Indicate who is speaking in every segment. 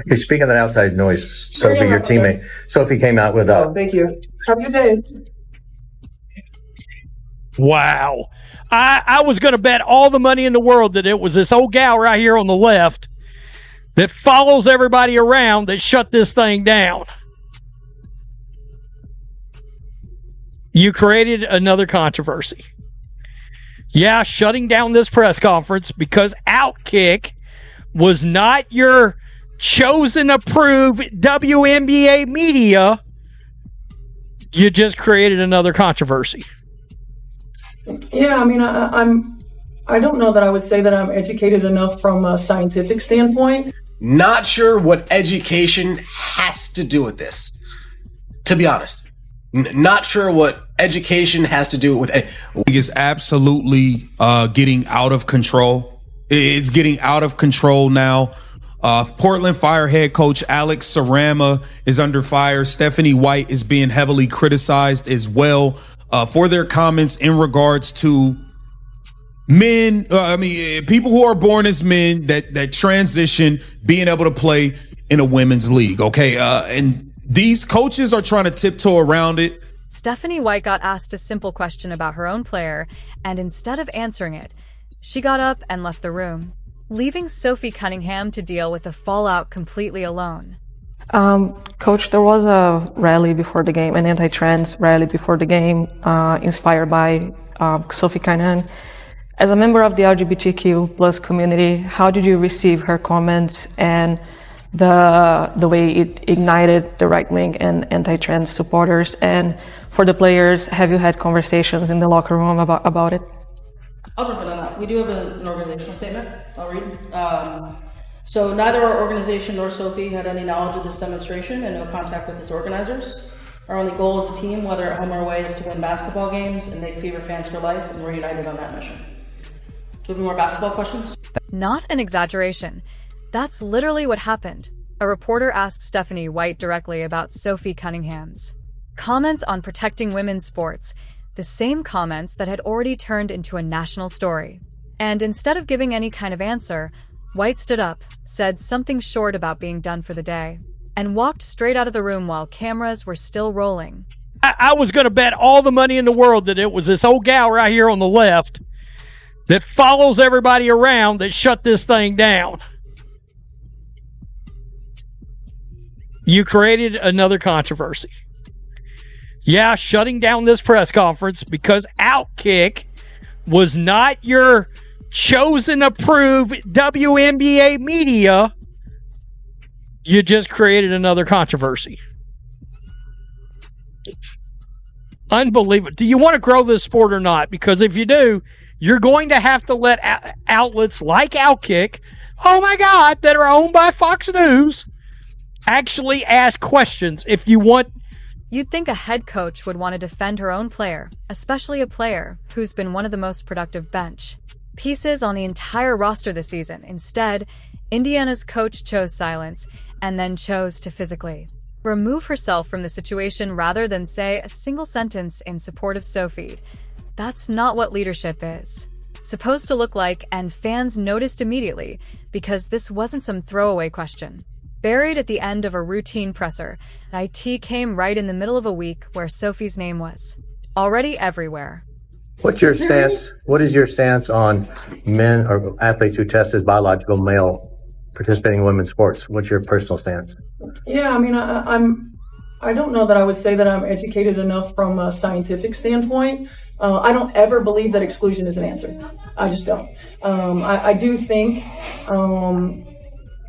Speaker 1: Hey, speaking of that outside noise, Sophie, your teammate, Sophie came out with
Speaker 2: Oh, thank you. Have a good day.
Speaker 3: Wow. I was going to bet all the money in the world that it was this old gal right here on the left that follows everybody around that shut this thing down. You created another controversy. Yeah, shutting down this press conference because Outkick was not your chosen, approved WNBA media. You just created another controversy.
Speaker 2: Yeah, I mean, I don't know that I would say that I'm educated enough from a scientific standpoint.
Speaker 4: Not sure what education has to do with this, to be honest. Not sure what education has to do with it.
Speaker 5: It's absolutely getting out of control. It's getting out of control now. Portland Fire head coach Alex Sarama is under fire. Stephanie White is being heavily criticized as well for their comments in regards to men. People who are born as men that transition being able to play in a women's league. Okay. And these coaches are trying to tiptoe around it.
Speaker 6: Stephanie White got asked a simple question about her own player, and instead of answering it, she got up and left the room, leaving Sophie Cunningham to deal with the fallout completely alone.
Speaker 7: Coach, there was a rally before the game, an anti-trans rally before the game, inspired by Sophie Cunningham. As a member of the LGBTQ plus community, how did you receive her comments and the way it ignited the right wing and anti-trans supporters? And for the players, have you had conversations in the locker room about it?
Speaker 8: I'll jump in on that. We do have an organizational statement. I'll read. So neither our organization nor Sophie had any knowledge of this demonstration and no contact with its organizers. Our only goal as a team, whether at home or away, is to win basketball games and make Fever fans for life, and we're united on that mission. Do we have any more basketball questions?
Speaker 6: Not an exaggeration. That's literally what happened. A reporter asked Stephanie White directly about Sophie Cunningham's comments on protecting women's sports, the same comments that had already turned into a national story. And instead of giving any kind of answer, White stood up, said something short about being done for the day, and walked straight out of the room while cameras were still rolling.
Speaker 3: I was going to bet all the money in the world that it was this old gal right here on the left that follows everybody around that shut this thing down. You created another controversy. Yeah, shutting down this press conference because Outkick was not your chosen, approved WNBA media. You just created another controversy. Unbelievable. Do you want to grow this sport or not? Because if you do, you're going to have to let outlets like Outkick, oh my God, that are owned by Fox News, actually ask questions if you want.
Speaker 6: You'd think a head coach would want to defend her own player, especially a player who's been one of the most productive bench pieces on the entire roster this season. Instead, Indiana's coach chose silence and then chose to physically remove herself from the situation rather than say a single sentence in support of Sophie. That's not what leadership is supposed to look like, and fans noticed immediately because this wasn't some throwaway question. Buried at the end of a routine presser, IT came right in the middle of a week where Sophie's name was already everywhere.
Speaker 1: What's your stance? What is your stance on men or athletes who test as biological male participating in women's sports? What's your personal stance?
Speaker 2: Yeah, I mean, I don't know that I would say that I'm educated enough from a scientific standpoint. I don't ever believe that exclusion is an answer. I just don't. I do think,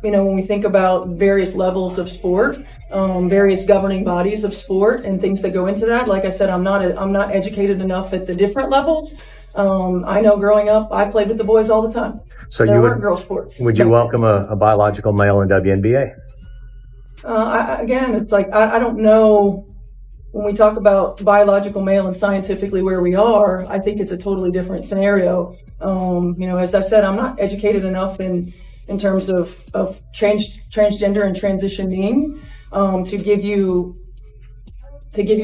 Speaker 2: when we think about various levels of sport, various governing bodies of sport and things that go into that, like I said, I'm not educated enough at the different levels. I know growing up, I played with the boys all the time.
Speaker 1: So
Speaker 2: there weren't girl sports.
Speaker 1: Would you welcome a biological male in WNBA?
Speaker 2: Again, it's like, I don't know, when we talk about biological male and scientifically where we are, I think it's a totally different scenario. As I said, I'm not educated enough in terms of transgender and transitioning to give you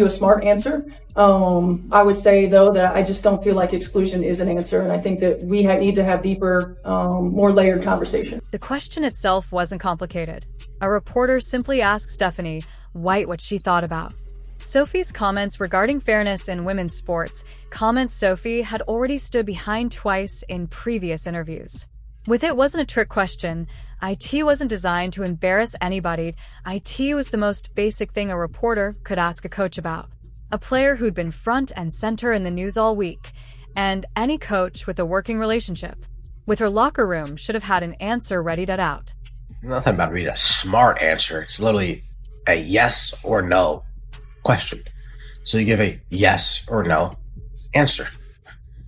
Speaker 2: a smart answer. I would say, though, that I just don't feel like exclusion is an answer, and I think that we need to have deeper, more layered conversation.
Speaker 6: The question itself wasn't complicated. A reporter simply asked Stephanie White what she thought about. Sophie's comments regarding fairness in women's sports, comments Sophie had already stood behind twice in previous interviews. With it wasn't a trick question. IT wasn't designed to embarrass anybody. IT was the most basic thing a reporter could ask a coach about. A player who'd been front and center in the news all week. And any coach with a working relationship with her locker room should have had an answer ready to out.
Speaker 4: Nothing about reading a smart answer. It's literally a yes or no question. So you give a yes or no answer.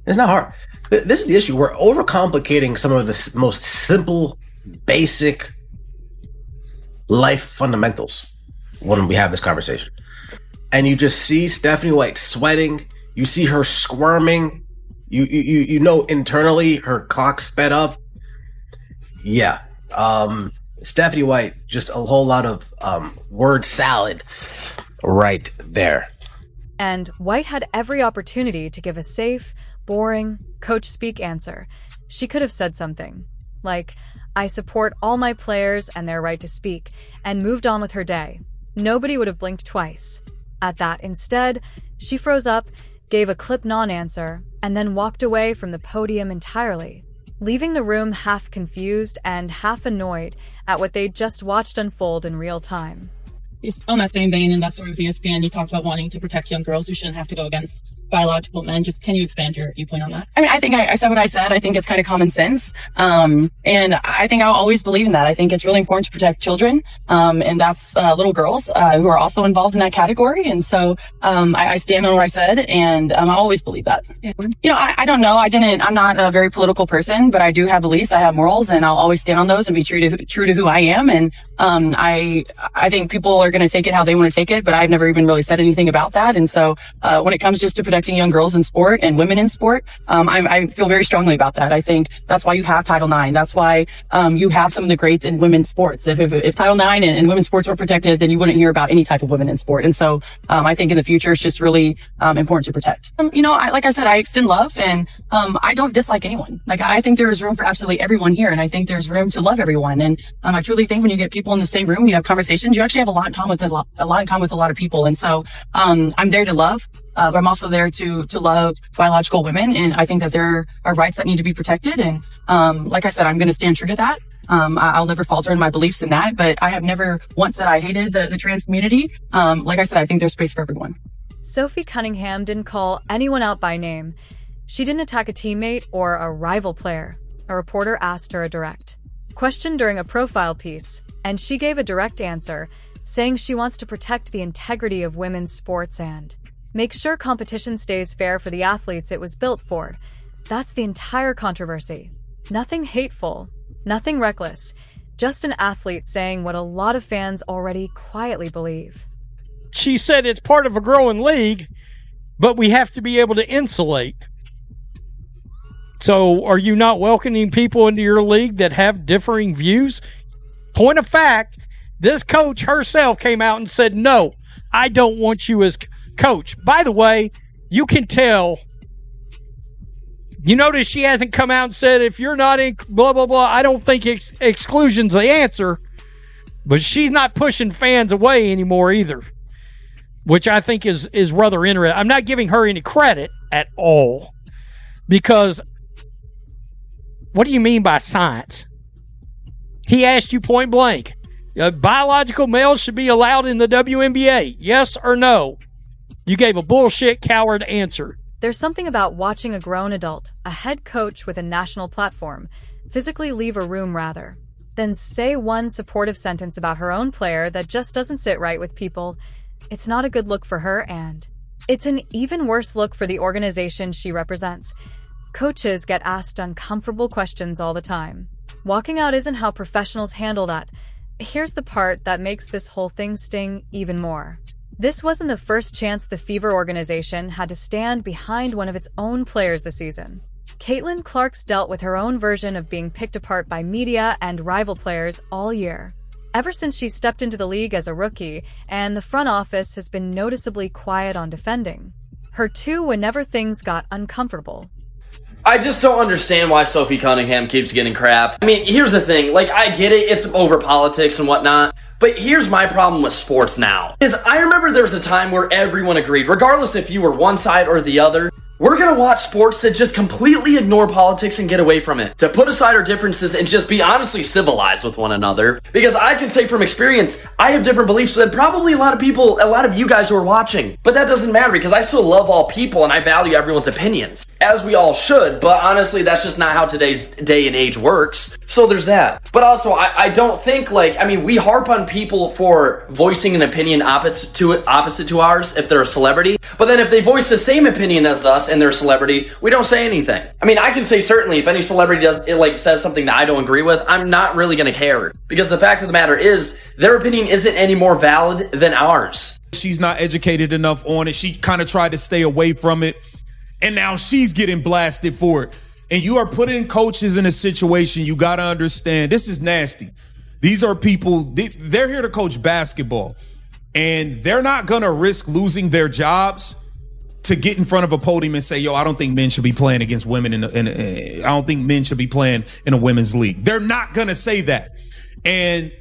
Speaker 4: It's not hard. This is the issue. We're overcomplicating some of the most simple, basic life fundamentals when we have this conversation. And you just see Stephanie White sweating. You see her squirming. You know internally her clock sped up. Yeah. Stephanie White, just a whole lot of word salad right there.
Speaker 6: And White had every opportunity to give a safe, boring, coach speak answer. She could have said something like, I support all my players and their right to speak, and moved on with her day. Nobody would have blinked twice. At that, instead, she froze up, gave a clip non-answer, and then walked away from the podium entirely, leaving the room half confused and half annoyed at what they'd just watched unfold in real time.
Speaker 9: On that same vein, in that story with ESPN, you talked about wanting to protect young girls who shouldn't have to go against biological men. Just can you expand your viewpoint on that?
Speaker 10: I mean, I think I said what I said. I think it's kind of common sense. And I think I'll always believe in that. I think it's really important to protect children. And that's little girls who are also involved in that category. And so I stand on what I said, and I always believe that. You know, I don't know. I'm not a very political person, but I do have beliefs. I have morals, and I'll always stand on those and be true to who I am. And I think people are going to take it how they want to take it, but I've never even really said anything about that. And so when it comes just to protecting young girls in sport and women in sport, I feel very strongly about that. I think that's why you have Title IX. That's why you have some of the greats in women's sports. If Title IX and women's sports were protected, then you wouldn't hear about any type of women in sport. And so I think in the future, it's just really important to protect. You know, like I said, I extend love, and I don't dislike anyone. Like, I think there is room for absolutely everyone here, and I think there's room to love everyone. And I truly think when you get people in the same room, you have conversations, you actually have a lot in common with a lot of people. And so I'm there to love. But I'm also there to love biological women, and I think that there are rights that need to be protected. And like I said, I'm going to stand true to that. I'll never falter in my beliefs in that, but I have never once said I hated the trans community. Like I said, I think there's space for everyone.
Speaker 6: Sophie Cunningham didn't call anyone out by name. She didn't attack a teammate or a rival player. A reporter asked her a direct question during a profile piece, and she gave a direct answer, saying she wants to protect the integrity of women's sports and make sure competition stays fair for the athletes it was built for. That's the entire controversy. Nothing hateful, nothing reckless, just an athlete saying what a lot of fans already quietly believe.
Speaker 3: She said it's part of a growing league, but we have to be able to insulate. So are you not welcoming people into your league that have differing views? Point of fact, this coach herself came out and said, no, I don't want you as coach. By the way, you can tell. You notice she hasn't come out and said, if you're not in blah, blah, blah, I don't think exclusion's the answer. But she's not pushing fans away anymore either, which I think is rather interesting. I'm not giving her any credit at all, because what do you mean by science? He asked you point blank, biological males should be allowed in the WNBA, yes or no? You gave a bullshit coward answer.
Speaker 6: There's something about watching a grown adult, a head coach with a national platform, physically leave a room rather than say one supportive sentence about her own player that just doesn't sit right with people. It's not a good look for her, and it's an even worse look for the organization she represents. Coaches get asked uncomfortable questions all the time. Walking out isn't how professionals handle that. Here's the part that makes this whole thing sting even more. This wasn't the first chance the Fever organization had to stand behind one of its own players this season. Caitlin Clark's dealt with her own version of being picked apart by media and rival players all year. Ever since she stepped into the league as a rookie, and the front office has been noticeably quiet on defending her too whenever things got uncomfortable.
Speaker 11: I just don't understand why Sophie Cunningham keeps getting crap. I mean, here's the thing. Like, I get it. It's over politics and whatnot. But here's my problem with sports now, is I remember there was a time where everyone agreed, regardless if you were one side or the other, we're gonna watch sports that just completely ignore politics and get away from it. To put aside our differences and just be honestly civilized with one another. Because I can say from experience, I have different beliefs than probably a lot of people, a lot of you guys who are watching. But that doesn't matter because I still love all people and I value everyone's opinions. As we all should, but honestly, that's just not how today's day and age works. So there's that. But also, I don't think we harp on people for voicing an opinion opposite to ours if they're a celebrity. But then if they voice the same opinion as us and they're a celebrity, we don't say anything. I mean, I can say certainly if any celebrity says something that I don't agree with, I'm not really gonna care. Because the fact of the matter is, their opinion isn't any more valid than ours.
Speaker 5: She's not educated enough on it. She kind of tried to stay away from it. And now she's getting blasted for it. And you are putting coaches in a situation, you got to understand, this is nasty. These are people, they're here to coach basketball. And they're not going to risk losing their jobs to get in front of a podium and say, yo, I don't think men should be playing against women. I don't think men should be playing in a women's league. They're not going to say that. And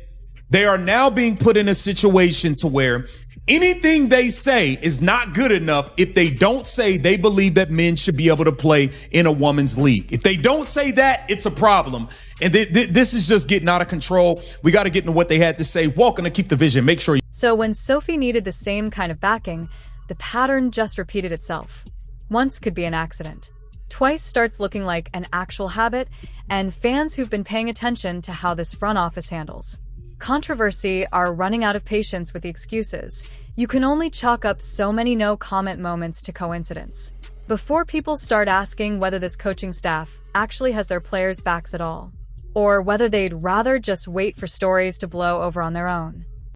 Speaker 5: they are now being put in a situation to where anything they say is not good enough if they don't say they believe that men should be able to play in a woman's league. If they don't say that, it's a problem. And this is just getting out of control. We got to get into what they had to say. Welcome to Keep the Vision. Make sure you.
Speaker 6: So when Sophie needed the same kind of backing, the pattern just repeated itself. Once could be an accident. Twice starts looking like an actual habit, and fans who've been paying attention to how this front office handles controversy are running out of patience with the excuses. You can only chalk up so many no-comment moments to coincidence before people start asking whether this coaching staff actually has their players' backs at all, or whether they'd rather just wait for stories to blow over on their own.